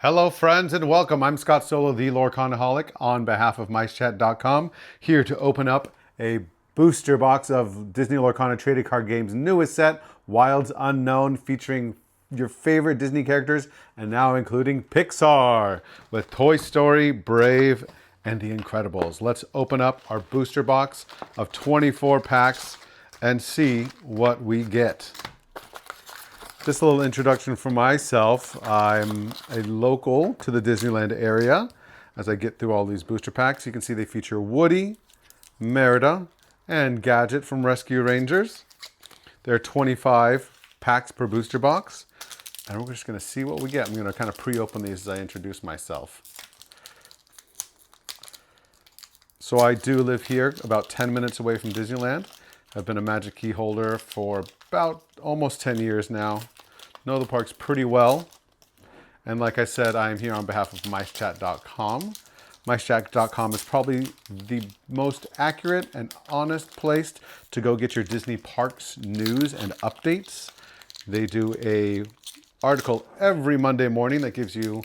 Hello, friends, and welcome. I'm Scott Solo, the Lorcanaholic, on behalf of MiceChat.com, here to open up a booster box of Disney Lorcana Trading Card Games' newest set, Wilds Unknown, featuring your favorite Disney characters, and now including Pixar, with Toy Story, Brave, and The Incredibles. Let's open up our booster box of 24 packs and see what we get. Just a little introduction for myself. I'm a local to the Disneyland area. As I get through all these booster packs, you can see they feature Woody, Merida, and Gadget from Rescue Rangers. There are 25 packs per booster box. And we're just going to see what we get. I'm going to kind of pre-open these as I introduce myself. So I do live here about 10 minutes away from Disneyland. I've been a Magic Key holder for about almost 10 years now. Know the parks pretty well. And like I said, I am here on behalf of MiceChat.com. MiceChat.com is probably the most accurate and honest place to go get your Disney parks news and updates. They do a article every Monday morning that gives you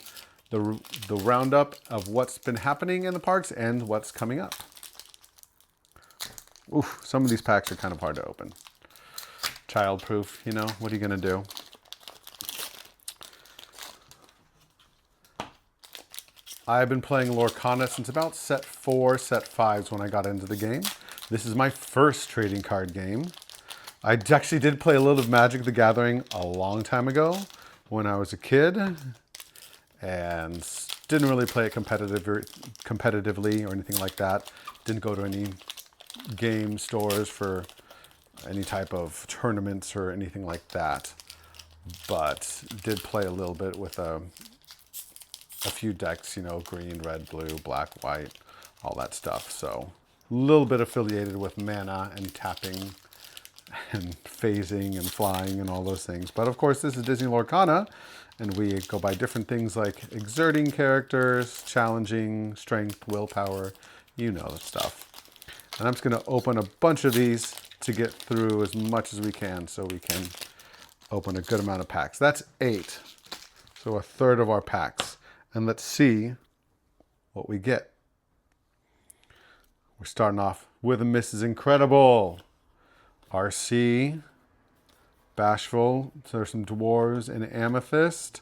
the roundup of what's been happening in the parks and what's coming up. Oof, some of these packs are kind of hard to open. Childproof, you know, what are you gonna do? I've been playing Lorcana since about set 4, set 5 when I got into the game. This is my first trading card game. I actually did play a little of Magic the Gathering a long time ago when I was a kid and didn't really play it competitively or anything like that. Didn't go to any game stores for any type of tournaments or anything like that, but did play a little bit with a few decks, you know, green, red, blue, black, white, all that stuff. So a little bit affiliated with mana and tapping and phasing and flying and all those things. But of course, this is Disney Lorcana, and we go by different things like exerting characters, challenging, strength, willpower, you know the stuff. And I'm just going to open a bunch of these to get through as much as we can so we can open a good amount of packs. That's 8. So a third of our packs. And let's see what we get. We're starting off with a Mrs. Incredible. RC. Bashful. So there's some dwarves and amethyst.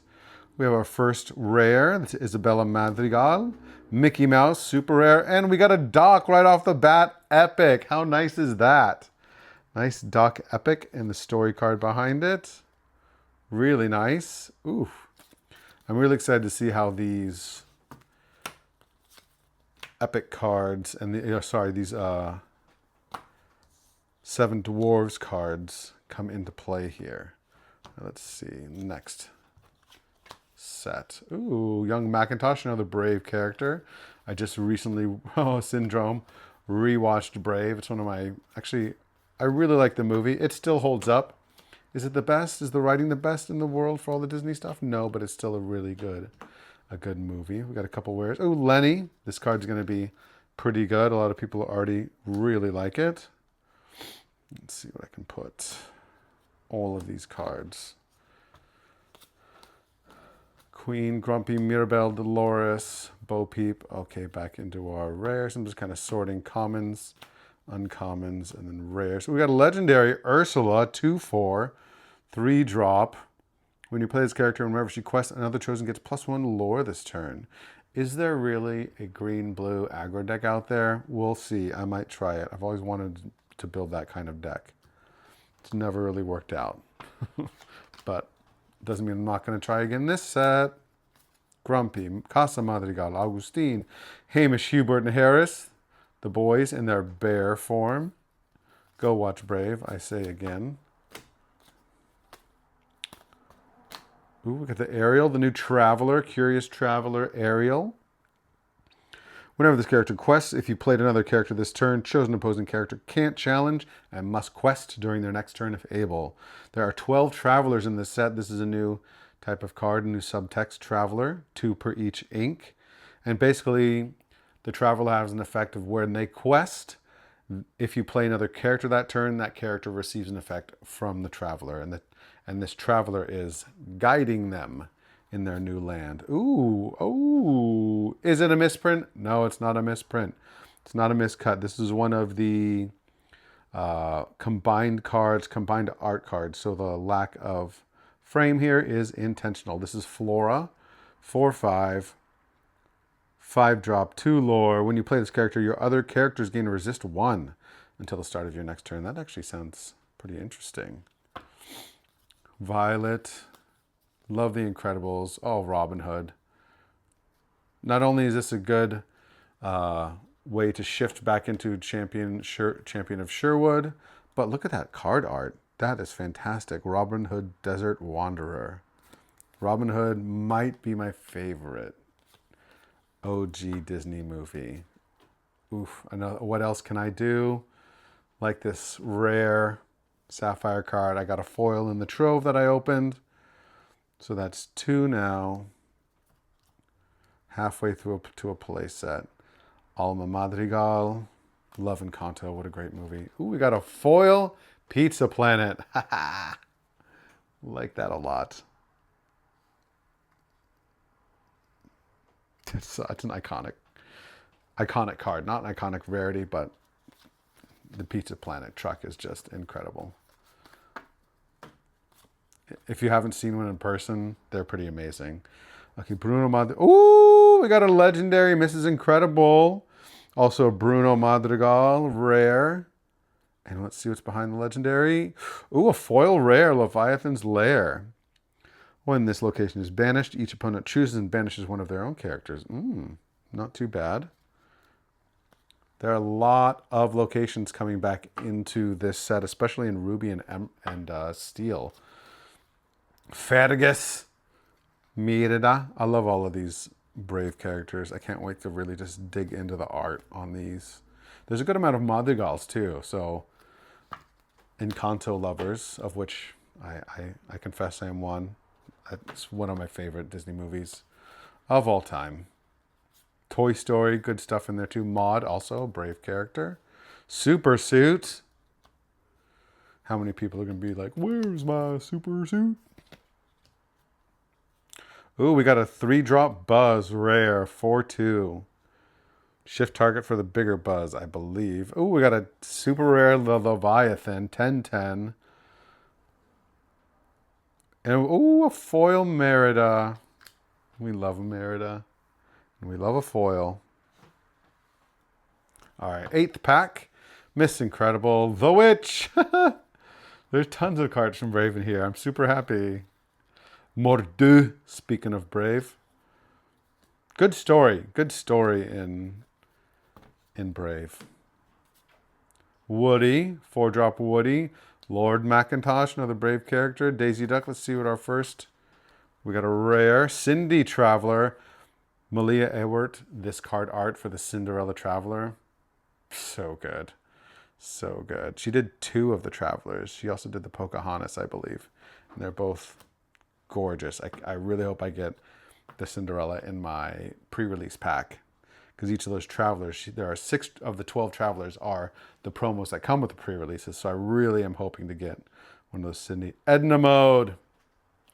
We have our first rare. That's Isabella Madrigal. Mickey Mouse, super rare. And we got a Doc right off the bat. Epic. How nice is that? Nice Doc Epic and the story card behind it. Really nice. Ooh. I'm really excited to see how these Epic cards and these Seven Dwarves cards come into play here. Let's see. Next set. Ooh, Young Macintosh, another Brave character. I just recently, Syndrome, rewatched Brave. It's one of my, actually, I really like the movie. It still holds up. Is it the best? Is the writing the best in the world for all the Disney stuff? No, but it's still a good movie. We got a couple wares. Oh, Lenny. This card's going to be pretty good. A lot of people already really like it. Let's see what I can put. All of these cards. Queen, Grumpy, Mirabelle, Dolores, Bo Peep. Okay, back into our rares. I'm just kind of sorting commons, uncommons, and then rares. So we got a legendary Ursula, 2/4, 3-drop. When you play this character, whenever she quests, another chosen gets +1 lore this turn. Is there really a green-blue aggro deck out there? We'll see. I might try it. I've always wanted to build that kind of deck. It's never really worked out. But doesn't mean I'm not going to try again this set. Grumpy, Casa Madrigal, Augustine, Hamish, Hubert, and Harris. The boys in their bear form. Go watch Brave, I say again. Ooh, look at the Ariel, the new Traveler, Curious Traveler Ariel. Whenever this character quests, if you played another character this turn, chosen opposing character can't challenge and must quest during their next turn if able. There are 12 Travelers in this set. This is a new type of card, a new subtext Traveler, 2 per each ink. And basically, the Traveler has an effect of when they quest, if you play another character that turn, that character receives an effect from the Traveler. And this Traveler is guiding them in their new land. Ooh, oh, is it a misprint? No, it's not a misprint. It's not a miscut. This is one of the combined cards, combined art cards. So the lack of frame here is intentional. This is Flora, 4/5, 5-drop, 2 lore. When you play this character, your other characters gain resist 1 until the start of your next turn. That actually sounds pretty interesting. Violet. Love the Incredibles. Oh, Robin Hood. Not only is this a good way to shift back into champion of Sherwood, but look at that card art. That is fantastic. Robin Hood Desert Wanderer. Robin Hood might be my favorite OG Disney movie. Oof. What else can I do? Like this rare Sapphire card. I got a foil in the Trove that I opened. So that's 2 now. Halfway through to a play set. Alma Madrigal. Love Encanto. What a great movie. Ooh, we got a foil Pizza Planet. Like that a lot. It's an iconic card. Not an iconic rarity, but the Pizza Planet truck is just incredible. If you haven't seen one in person, they're pretty amazing. Okay, Bruno Madrigal. Ooh, we got a legendary Mrs. Incredible. Also Bruno Madrigal, rare. And let's see what's behind the legendary. Ooh, a foil rare, Leviathan's Lair. When this location is banished, each opponent chooses and banishes one of their own characters. Not too bad. There are a lot of locations coming back into this set, especially in Ruby and Steel. Fergus, Mirida. I love all of these Brave characters. I can't wait to really just dig into the art on these. There's a good amount of Madrigals too. So Encanto lovers, of which I confess I am one. It's one of my favorite Disney movies of all time. Toy Story, good stuff in there too. Maud, also a Brave character. Super Suit. How many people are going to be like, where's my super suit? Ooh, we got a 3-drop Buzz rare, 4/2. Shift target for the bigger Buzz, I believe. Ooh, we got a super rare Leviathan, 10/10. And ooh, a foil Merida. We love a Merida. And we love a foil. All right, 8th pack. Miss Incredible, The Witch. There's tons of cards from Brave in here. I'm super happy. Mordu, speaking of Brave. Good story. Good story in Brave. Woody, 4-drop Woody. Lord Macintosh, another Brave character. Daisy Duck, let's see what our first. We got a rare. Cindy Traveler. Malia Ewert, this card art for the Cinderella Traveler. So good. So good. She did 2 of the Travelers. She also did the Pocahontas, I believe. And they're both gorgeous. I really hope I get the Cinderella in my pre-release pack. Because each of those Travelers, there are 6 of the 12 Travelers are the promos that come with the pre-releases. So I really am hoping to get one of those Cindy. Edna Mode.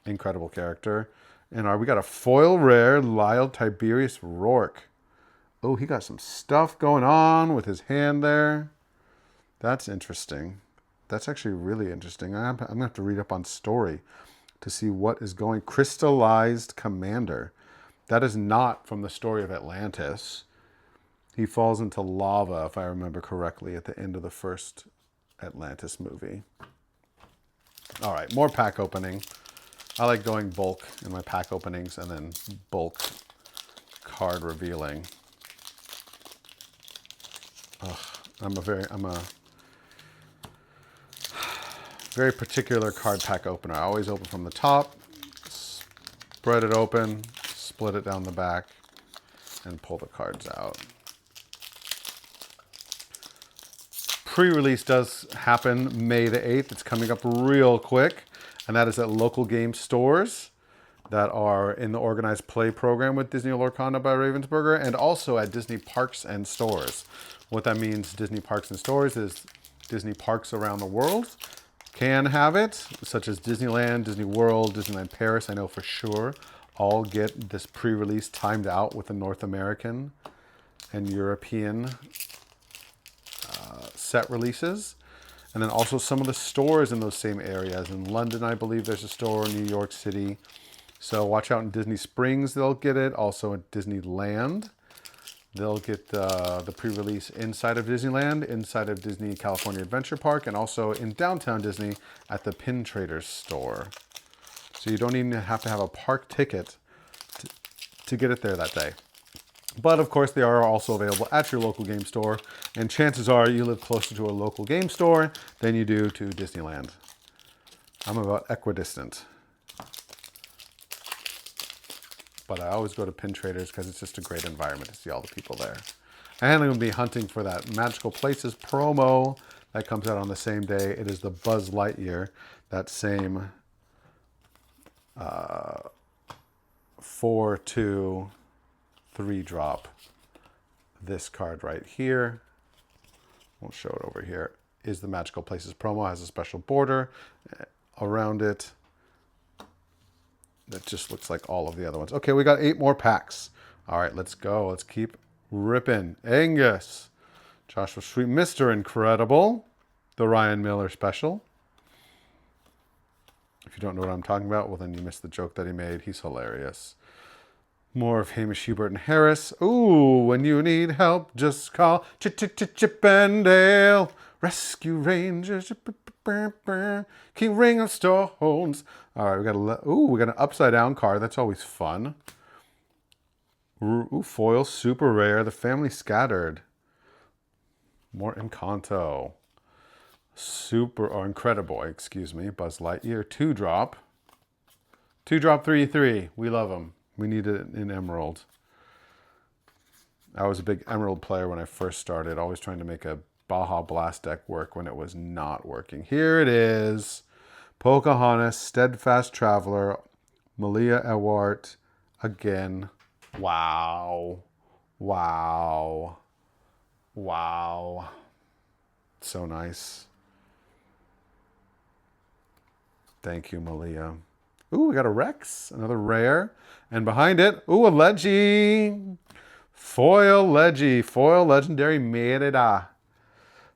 Incredible character. And we got a foil rare, Lyle Tiberius Rourke. Oh, he got some stuff going on with his hand there. That's interesting. That's actually really interesting. I'm going to have to read up on story to see what is going. Crystallized Commander. That is not from the story of Atlantis. He falls into lava, if I remember correctly, at the end of the first Atlantis movie. All right, more pack opening. I like going bulk in my pack openings and then bulk card revealing. I'm a very particular card pack opener. I always open from the top, spread it open, split it down the back, and pull the cards out. Pre-release does happen May the 8th. It's coming up real quick. And that is at local game stores that are in the organized play program with Disney Lorcana by Ravensburger, and also at Disney Parks and Stores. What that means, Disney Parks and Stores, is Disney parks around the world can have it, such as Disneyland, Disney World, Disneyland Paris, I know for sure, all get this pre-release timed out with the North American and European set releases. And then also some of the stores in those same areas. In London, I believe there's a store, New York City. So watch out in Disney Springs, they'll get it. Also at Disneyland, they'll get the pre-release inside of Disneyland, inside of Disney California Adventure Park, and also in downtown Disney at the Pin Traders store. So you don't even have to have a park ticket to get it there that day. But of course, they are also available at your local game store. And chances are you live closer to a local game store than you do to Disneyland. I'm about equidistant. But I always go to Pin Traders because it's just a great environment to see all the people there. And I'm going to be hunting for that Magical Places promo that comes out on the same day. It is the Buzz Lightyear, that same 4-2-3 drop. This card right here, we'll show it over here, is the Magical Places promo. It has a special border around it that just looks like all of the other ones. Okay, we got 8 more packs. All right, let's go. Let's keep ripping. Angus, Joshua Sweet, Mr. Incredible, the Ryan Miller special. If you don't know what I'm talking about, well, then you missed the joke that he made. He's hilarious. More of Hamish, Hubert, and Harris. Ooh, when you need help, just call Chip and Dale. Rescue Rangers. King Ring of Stones. All right, we got an upside down card. That's always fun. Ooh, foil, super rare. The Family Scattered. More Encanto. Incredible, excuse me. Buzz Lightyear, 2-drop. 2-drop 3-3. We love them. We need it in Emerald. I was a big Emerald player when I first started, always trying to make a Baja Blast deck work when it was not working. Here it is. Pocahontas, Steadfast Traveler, Malia Ewart, again. Wow. Wow. Wow. So nice. Thank you, Malia. Ooh, we got a Rex, another rare. And behind it, ooh, a Leggy. Foil Leggy, foil legendary Merida.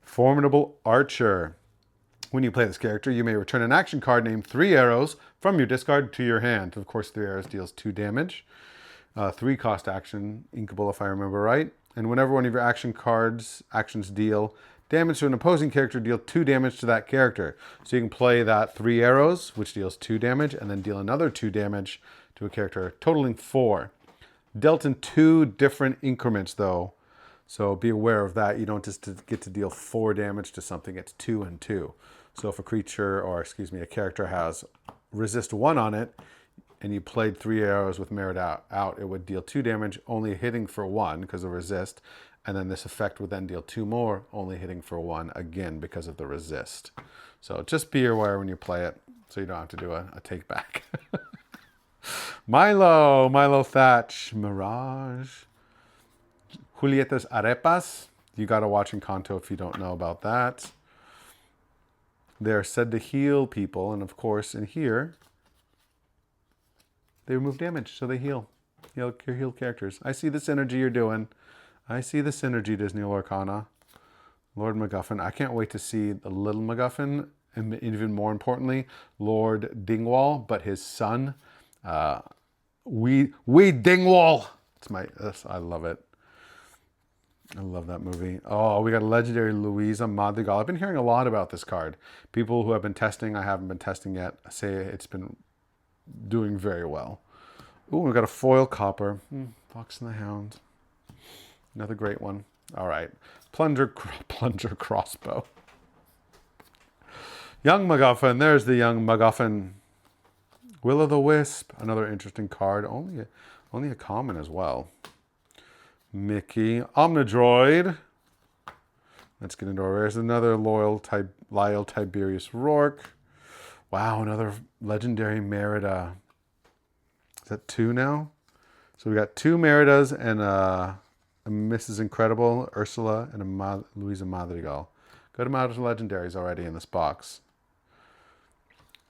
Formidable Archer. When you play this character, you may return an action card named 3 arrows from your discard to your hand. Of course, 3 arrows deals 2 damage. 3 cost action, inkable if I remember right. And whenever one of your actions deal damage to an opposing character, deal 2 damage to that character. So you can play that 3 arrows, which deals 2 damage, and then deal another 2 damage to a character, totaling 4. Dealt in 2 different increments, though. So be aware of that. You don't just get to deal 4 damage to something. It's 2 and 2. So if a creature, or excuse me, a character has resist 1 on it, and you played 3 arrows with merit out, it would deal 2 damage, only hitting for 1 because of resist. And then this effect would then deal 2 more, only hitting for 1 again because of the resist. So just be aware when you play it, so you don't have to do a take back. Milo Thatch, Mirage. Julietta's Arepas. You got to watch Encanto if you don't know about that. They're said to heal people, and of course in here, they remove damage, so they heal. Heal characters. I see the synergy you're doing. I see the synergy, Disney Lorcana. Lord MacGuffin. I can't wait to see the little MacGuffin, and even more importantly, Lord Dingwall, but his son, Dingwall. I love it. I love that movie. Oh, we got a legendary Louisa Madrigal. I've been hearing a lot about this card. People who have been testing, I haven't been testing yet, say it's been doing very well. Ooh, we got a foil copper. Fox and the Hound. Another great one. All right. Plunger crossbow. Young MacGuffin. There's the young MacGuffin. Will-o'-the-Wisp. Another interesting card. Only a common as well. Mickey. Omnidroid. Let's get into our rares. Another Lyle Tiberius Rourke. Wow, another legendary Merida. Is that 2 now? So we got 2 Meridas and a Mrs. Incredible, Ursula, and a Louisa Madrigal. Good amount of legendaries already in this box.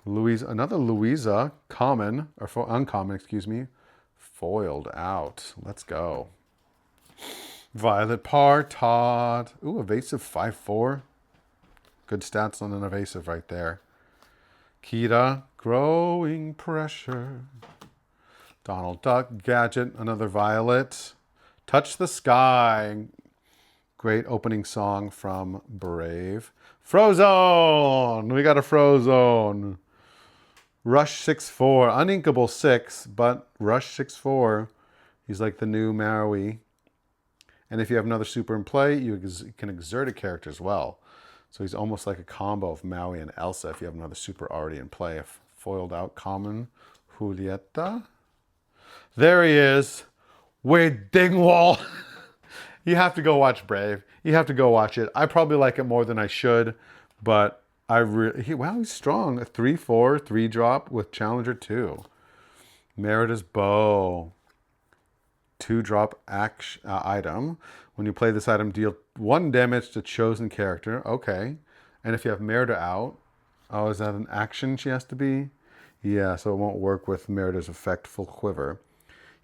Another Louisa, common, or uncommon, excuse me. foiled out. Let's go. Violet Partod. Ooh, evasive 5/4. Good stats on an evasive right there. Kita, growing pressure. Donald Duck, Gadget, another Violet. Touch the Sky. Great opening song from Brave. Frozone! We got a Frozone. Rush 6/4. Uninkable 6, but Rush 6/4. He's like the new Maui. And if you have another super in play, you can exert a character as well. So he's almost like a combo of Maui and Elsa if you have another super already in play. If foiled out common, Julieta. There he is. Wade Dingwall. You have to go watch Brave. You have to go watch it. I probably like it more than I should, but wow, he's strong. A 3/4, 3-drop with Challenger 2. Merida's Bow. 2-drop item. When you play this item, deal 1 damage to chosen character. Okay. And if you have Merida out, oh, is that an action she has to be? Yeah, so it won't work with Merida's effect, Full Quiver.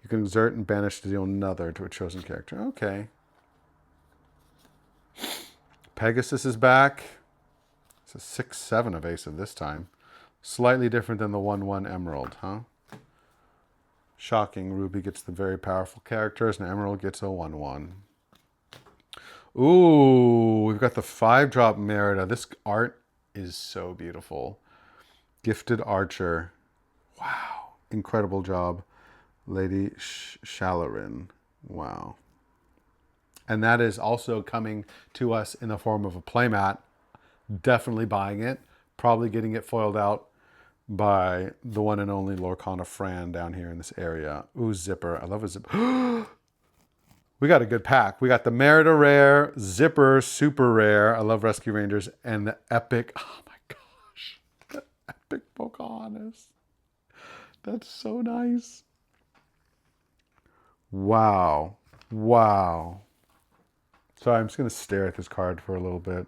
You can exert and banish to deal another to a chosen character. Okay. Pegasus is back. It's a 6/7 evasive this time. Slightly different than the 1/1 Emerald, huh? Shocking. Ruby gets the very powerful characters, and Emerald gets a 1/1. Ooh, we've got the 5-drop Merida. This art is so beautiful. Gifted Archer. Wow. Incredible job. Lady Shalarin. Wow. And that is also coming to us in the form of a playmat. Definitely buying it. Probably getting it foiled out by the one and only Lorcana Fran down here in this area. Ooh, Zipper. I love a Zipper. We got a good pack. We got the Merida Rare, Zipper Super Rare. I love Rescue Rangers. And the epic, oh my gosh, the epic Pocahontas. That's so nice. Wow. Wow. So I'm just going to stare at this card for a little bit.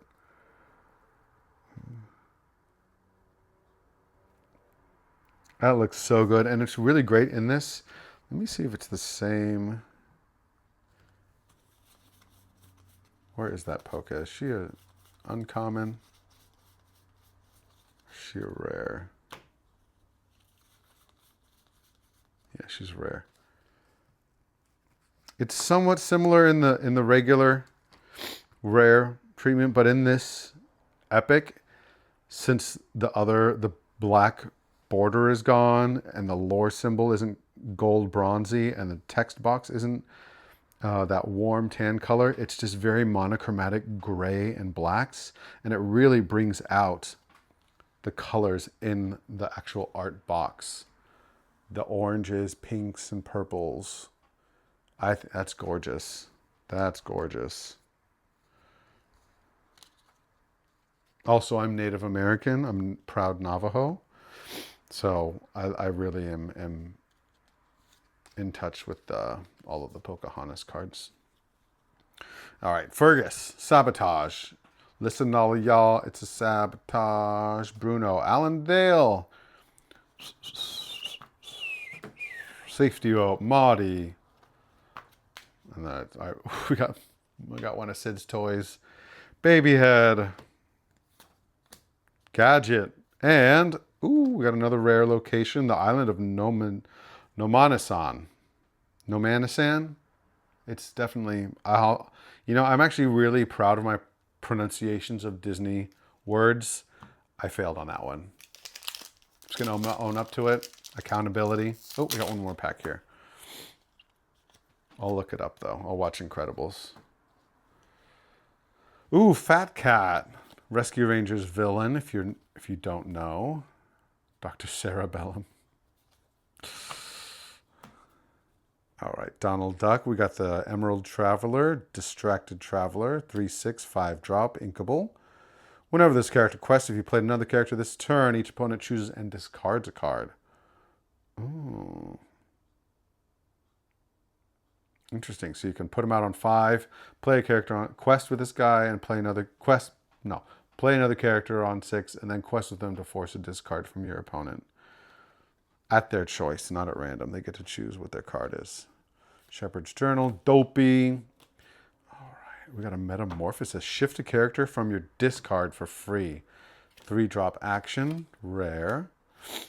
That looks so good. And it's really great in this. Let me see if it's the same. Where is that Poke? Is she a uncommon? Is she a rare? Yeah, she's rare. It's somewhat similar in the regular rare treatment, but in this epic, since the black border is gone and the lore symbol isn't gold bronzy and the text box isn't that warm tan color, it's just very monochromatic gray and blacks, and it really brings out the colors in the actual art box. The oranges, pinks, and purples. That's gorgeous. That's gorgeous. Also, I'm Native American. I'm proud Navajo. So I really am in touch with all of the Pocahontas cards. All right, Fergus, Sabotage. Listen, all of y'all, it's a Sabotage. Bruno, Allendale. Safety Rope, Maudie. And we got one of Sid's toys. Babyhead. Gadget. And, we got another rare location. The island of Nomanisan. Nomanisan? It's definitely, I'm actually really proud of my pronunciations of Disney words. I failed on that one. Just going to own up to it. Accountability. Oh, we got one more pack here. I'll look it up, though. I'll watch Incredibles. Ooh, Fat Cat. Rescue Rangers villain, if you don't know. Dr. Cerebellum. All right, Donald Duck. We got the Emerald Traveler, Distracted Traveler, 3/6, 5-drop, inkable. Whenever this character quests, if you played another character this turn, each opponent chooses and discards a card. Ooh. Interesting. So you can put him out on 5, play a character on quest with this guy, and play another character on 6, and then quest with them to force a discard from your opponent. at their choice, not at random. They get to choose what their card is. Shepherd's Journal, Dopey. All right, we got a Metamorphosis. Shift a character from your discard for free. 3-drop action, rare.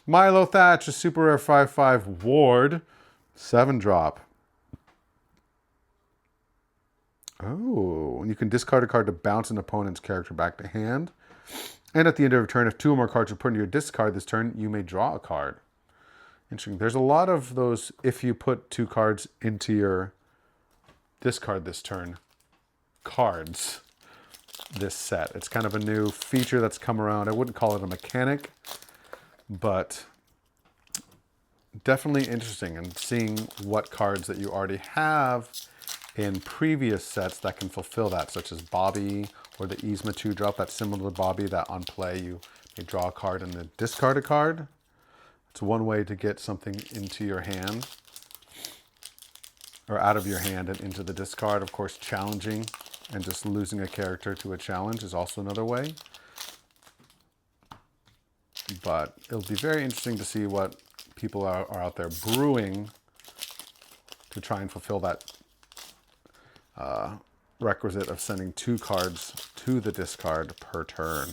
Milo Thatch, a super rare 5/5 ward, 7-drop. Oh, and you can discard a card to bounce an opponent's character back to hand. And at the end of a turn, if 2 or more cards are put into your discard this turn, you may draw a card. Interesting. There's a lot of those, if you put 2 cards into your discard this turn, cards this set. It's kind of a new feature that's come around. I wouldn't call it a mechanic, but definitely interesting, and seeing what cards that you already have in previous sets that can fulfill that, such as Bobby or the Yzma 2-drop that's similar to Bobby, that on play you may draw a card and then discard a card. It's one way to get something into your hand, or out of your hand and into the discard. Of course, challenging and just losing a character to a challenge is also another way. But it'll be very interesting to see what people are out there brewing to try and fulfill that requisite of sending 2 cards to the discard per turn.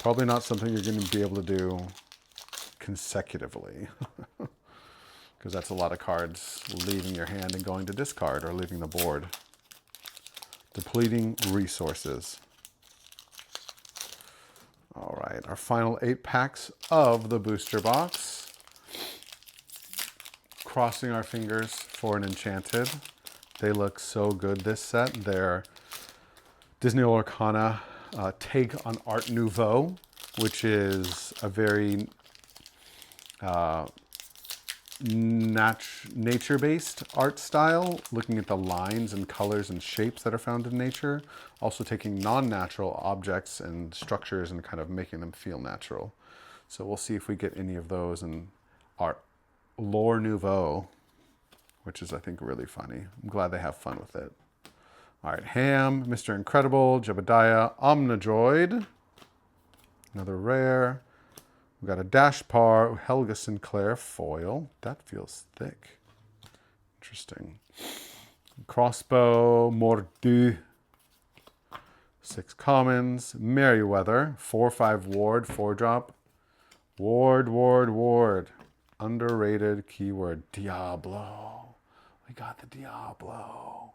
Probably not something you're going to be able to do consecutively, because that's a lot of cards leaving your hand and going to discard or leaving the board. Depleting resources. All right, our final 8 packs of the booster box. Crossing our fingers for an Enchanted. They look so good this set. They're Disney Lorcana take on Art Nouveau, which is a very nature-based art style, looking at the lines and colors and shapes that are found in nature, also taking non-natural objects and structures and kind of making them feel natural. So we'll see if we get any of those in Art Nouveau, which is, I think, really funny. I'm glad they have fun with it. All right, Ham, Mr. Incredible, Jebediah, Omnidroid, another rare. We got a Dashpar, Helga Sinclair foil. That feels thick. Interesting. Crossbow, Mordu. 6 commons. Merryweather, 4/5 ward, 4-drop. Ward. Underrated keyword. Diablo. We got the Diablo.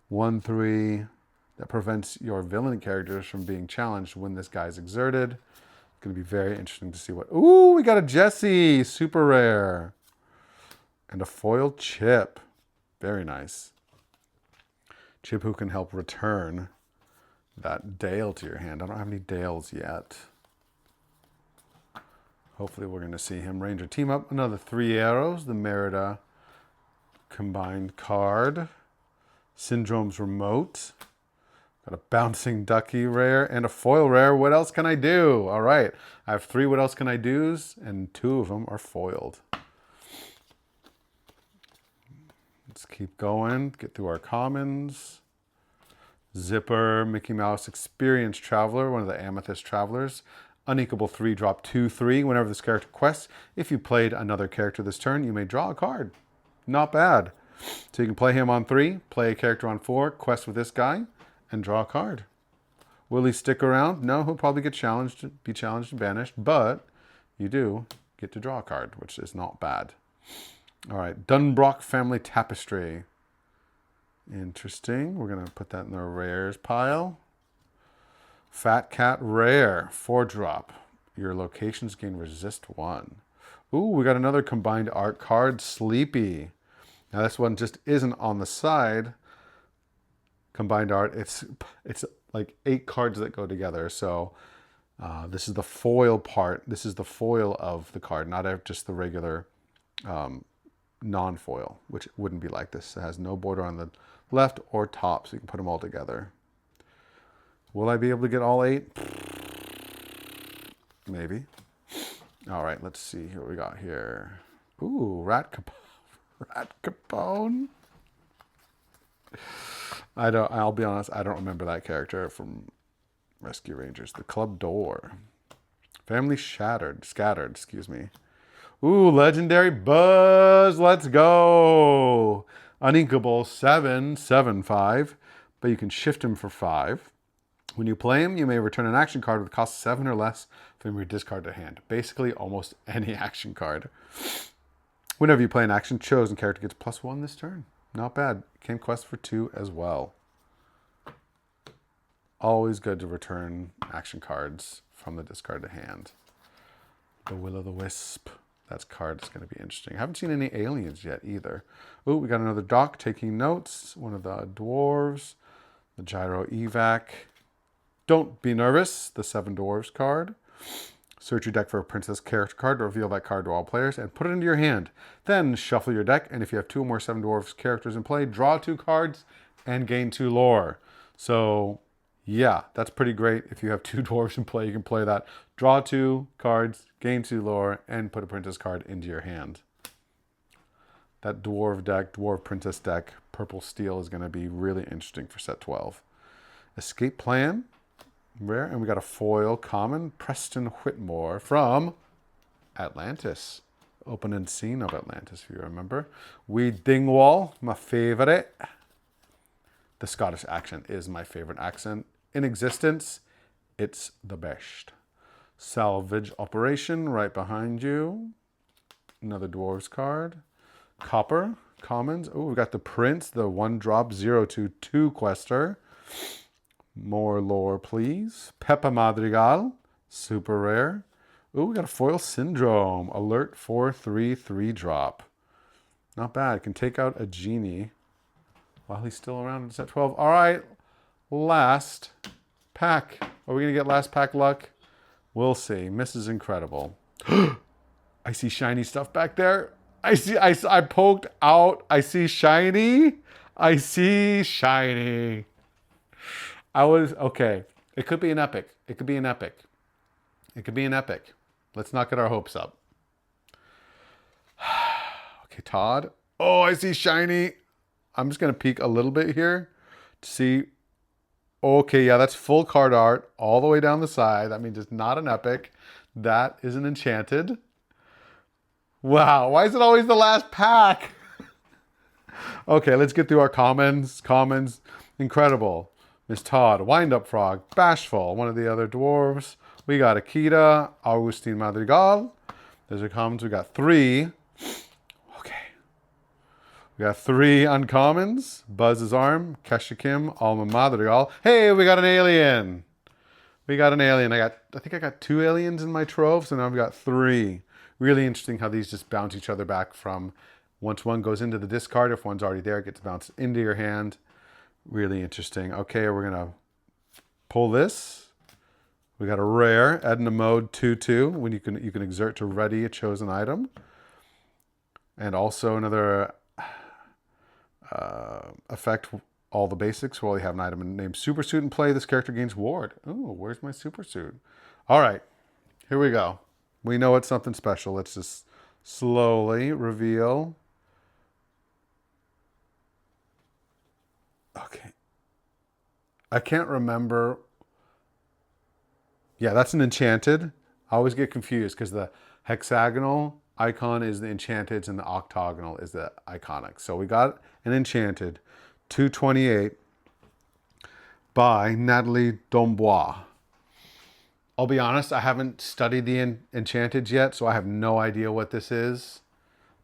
1/3. That prevents your villain characters from being challenged when this guy's exerted. It's going to be very interesting to see what... Ooh, we got a Jesse. Super rare. And a foiled Chip. Very nice. Chip who can help return that Dale to your hand. I don't have any Dales yet. Hopefully we're going to see him. Ranger team up. Another 3 arrows. The Merida combined card. Syndrome's Remote. Got a Bouncing Ducky rare and a foil rare. What else can I do? All right. I have 3 what else can I do's, and 2 of them are foiled. Let's keep going. Get through our commons. Zipper, Mickey Mouse Experience Traveler, one of the Amethyst Travelers. Unequal 3-drop 2/3. Whenever this character quests, if you played another character this turn, you may draw a card. Not bad. So you can play him on 3, play a character on 4, quest with this guy, and draw a card. Will he stick around? No, he'll probably get challenged, be challenged and banished, but you do get to draw a card, which is not bad. All right, Dunbrock Family Tapestry. Interesting. We're going to put that in the rares pile. Fat Cat Rare, 4-drop. Your locations gain resist 1. Ooh, we got another combined art card, Sleepy. Now this one just isn't on the side. Combined art, it's like 8 cards that go together. So this is the foil part. This is the foil of the card, not just the regular non-foil, which wouldn't be like this. It has no border on the left or top, so you can put them all together. Will I be able to get all 8? Maybe. All right, let's see what we got here. Ooh, Rat Capone. I'll be honest, I don't remember that character from Rescue Rangers. The Club Door. Family Scattered, excuse me. Ooh, legendary Buzz. Let's go. Uninkable 7/7/5, but you can shift him for 5. When you play him, you may return an action card with cost 7 or less from your discard to hand. Basically, almost any action card. Whenever you play an action, chosen character gets +1 this turn. Not bad. Can quest for 2 as well. Always good to return action cards from the discard to hand. The Will-o'-the-Wisp. That card is going to be interesting. I haven't seen any aliens yet either. Ooh, we got another doc taking notes. One of the dwarves. The Gyro Evac. Don't be nervous. The 7 dwarves card. Search your deck for a princess character card. Reveal that card to all players and put it into your hand. Then shuffle your deck, and if you have 2 or more 7 dwarves characters in play, draw 2 cards and gain 2 lore. So yeah, that's pretty great. If you have 2 dwarves in play, you can play that. Draw 2 cards, gain 2 lore, and put a princess card into your hand. That dwarf princess deck, purple steel, is going to be really interesting for set 12. Escape Plan, rare, and we got a foil common, Preston Whitmore from Atlantis. Opening scene of Atlantis, if you remember. Weed Dingwall, my favorite. The Scottish accent is my favorite accent in existence. It's the best. Salvage Operation right behind you. Another dwarves card. Copper commons. Oh, we got the Prince, the 1-drop 0/2 quester. More lore, please. Peppa Madrigal, super rare. Oh, we got a foil Syndrome. Alert 4/3 3-drop. Not bad. Can take out a genie while he's still around in set 12. All right, last pack. Are we going to get last pack luck? We'll see. Mrs. Incredible. I see shiny stuff back there. I poked out. I see shiny. I see shiny. Okay. It could be an epic. It could be an epic. It could be an epic. Let's not get our hopes up. Okay, Todd. Oh, I see shiny. I'm just going to peek a little bit here to see. Okay, yeah, that's full card art all the way down the side. That means it's not an epic. That is an enchanted. Wow, why is it always the last pack? Okay, let's get through our commons. Commons, Incredible. Miss Todd, Wind-Up Frog, Bashful, one of the other dwarves. We got Akita, Augustine Madrigal. There's our commons. We got 3. Okay. We got 3 uncommons. Buzz's Arm, Kesha Kim, Alma Madrigal. Hey, we got an alien. We got an alien. I think I got 2 aliens in my trove, so now I've got 3. Really interesting how these just bounce each other back from once one goes into the discard. If one's already there, it gets bounced into your hand. Really interesting. Okay, we're going to pull this. We got a rare, Edna Mode 2/2, when you can exert to ready a chosen item. And also another effect, all the basics, while you have an item named Supersuit in play, this character gains ward. Oh, where's my Supersuit? All right, here we go. We know it's something special. Let's just slowly reveal. Okay. I can't remember. Yeah, that's an enchanted. I always get confused because the hexagonal icon is the enchanteds and the octagonal is the iconic. So we got an enchanted 228 by Natalie Dombois. I'll be honest, I haven't studied the enchanted yet, so I have no idea what this is,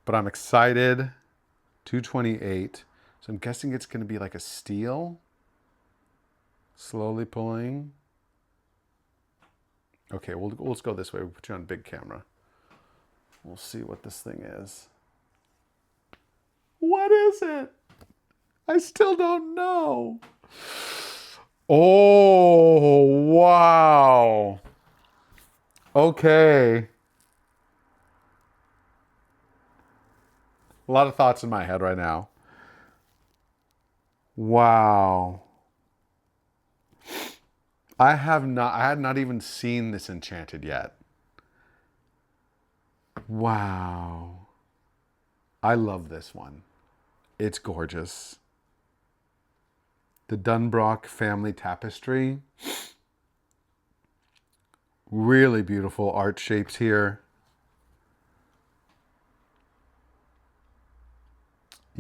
but I'm excited. 228. So I'm guessing it's going to be like a steel. Slowly pulling. Okay, let's go this way. We'll put you on big camera. We'll see what this thing is. What is it? I still don't know. Oh, wow. Okay. A lot of thoughts in my head right now. Wow. I had not even seen this enchanted yet. Wow. I love this one. It's gorgeous. The Dunbrock family tapestry. Really beautiful art shapes here.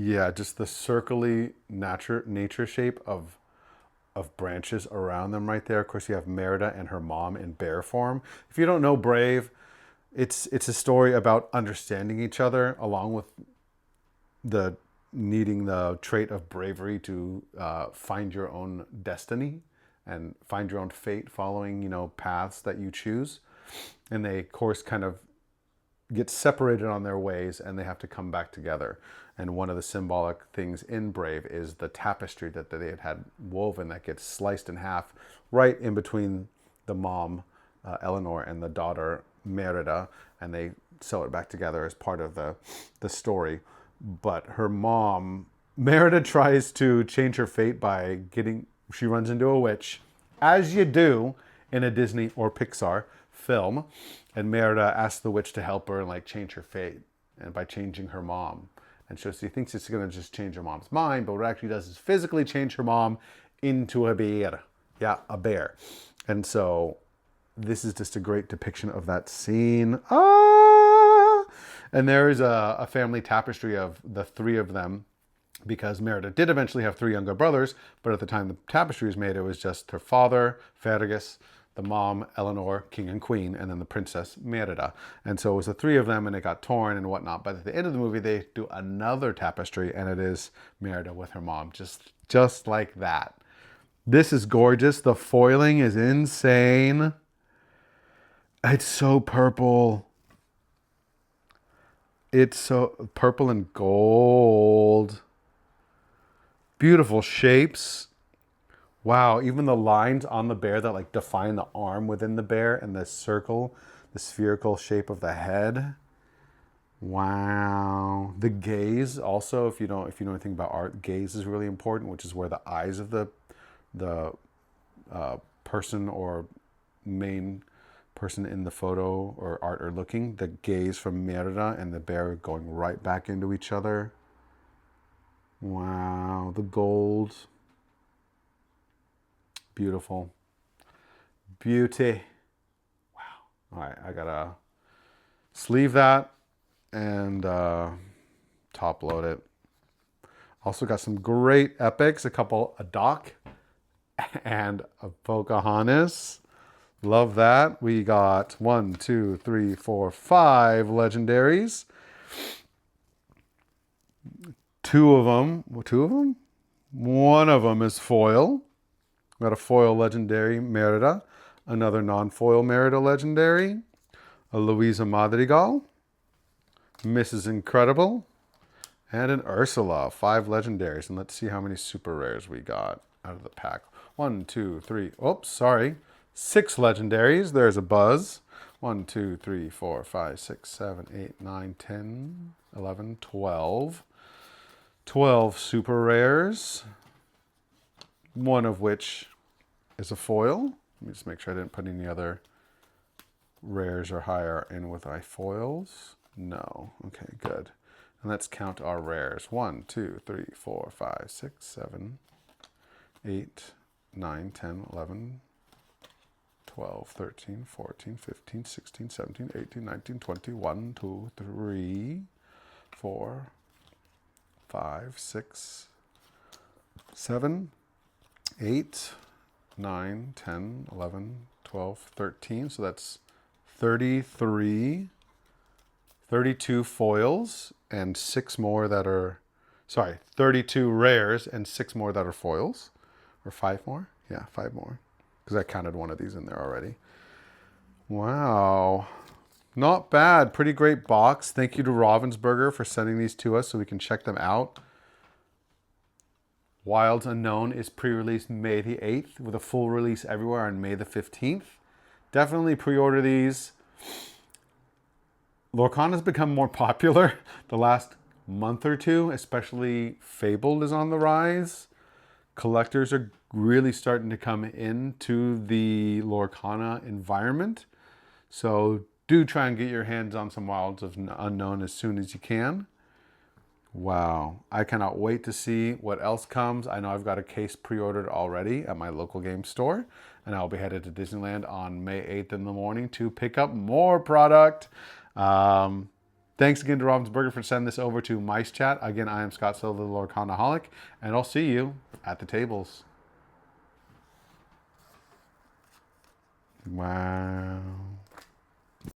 Yeah, just the circly nature shape of branches around them right there. Of course, you have Merida and her mom in bear form. If you don't know Brave, it's a story about understanding each other, along with the needing the trait of bravery to find your own destiny and find your own fate, following paths that you choose. And they, of course, kind of get separated on their ways, and they have to come back together. And one of the symbolic things in Brave is the tapestry that they had woven that gets sliced in half right in between the mom, Eleanor, and the daughter, Merida, and they sew it back together as part of the story. But her mom, Merida, tries to change her fate by she runs into a witch, as you do in a Disney or Pixar film. And Merida asks the witch to help her and like change her fate, and by changing her mom. And so she thinks it's going to just change her mom's mind, but what it actually does is physically change her mom into a bear. Yeah, a bear. And so this is just a great depiction of that scene. Ah! And there is a family tapestry of the three of them, because Merida did eventually have three younger brothers, but at the time the tapestry was made, it was just her father, Fergus, the mom, Eleanor, king and queen, and then the princess, Merida. And so it was the three of them, and it got torn and whatnot. But at the end of the movie, they do another tapestry, and it is Merida with her mom, just like that. This is gorgeous. The foiling is insane. It's so purple. It's so purple and gold. Beautiful shapes. Wow, even the lines on the bear that like define the arm within the bear, and the circle, the spherical shape of the head. Wow. The gaze also, if you know anything about art, gaze is really important, which is where the eyes of the person or main person in the photo or art are looking. The gaze from Merida and the bear going right back into each other. Wow, the gold. Beautiful. Beauty. Wow. All right, I gotta sleeve that and top load it. Also got some great epics, a Doc and a Pocahontas. Love that. We got 1, 2, 3, 4, 5 legendaries. Two of them. One of them is foil. Got a foil legendary Merida, another non-foil Merida legendary, a Luisa Madrigal, Mrs. Incredible, and an Ursula. 5 legendaries. And let's see how many super rares we got out of the pack. 1, 2, 3. Oops, sorry. 6 legendaries. There's a Buzz. 1, 2, 3, 4, 5, 6, 7, 8, 9, 10, 11, 12. 12 super rares. One of which is a foil. Let me just make sure I didn't put any other rares or higher in with my foils. No. Okay, good. And let's count our rares. 1, 2, 3, 4, 5, 6, 7, 8, 9, 10, 11, 12, 13, 14, 15, 16, 17, 18, 19, 20, 1, 2, 3, 4, 5, 6, 7, 8, 9, 10, 11, 12, 13. So that's 33, 32 foils and 6 more that are, 32 rares and 6 more that are foils. Or 5 more? Yeah, 5 more. Because I counted one of these in there already. Wow. Not bad. Pretty great box. Thank you to Ravensburger for sending these to us so we can check them out. Wilds Unknown is pre-released May the 8th with a full release everywhere on May the 15th. Definitely pre-order these. Lorcana has become more popular the last month or two, especially Fabled is on the rise. Collectors are really starting to come into the Lorcana environment. So do try and get your hands on some Wilds of Unknown as soon as you can. Wow. I cannot wait to see what else comes. I know I've got a case pre-ordered already at my local game store, and I'll be headed to Disneyland on May 8th in the morning to pick up more product. Thank Thanks again to Ravensburger for sending this over to Mice Chat. Again, I am Scott Silva, the Lorcanaholic, and I'll see you at the tables. Wow.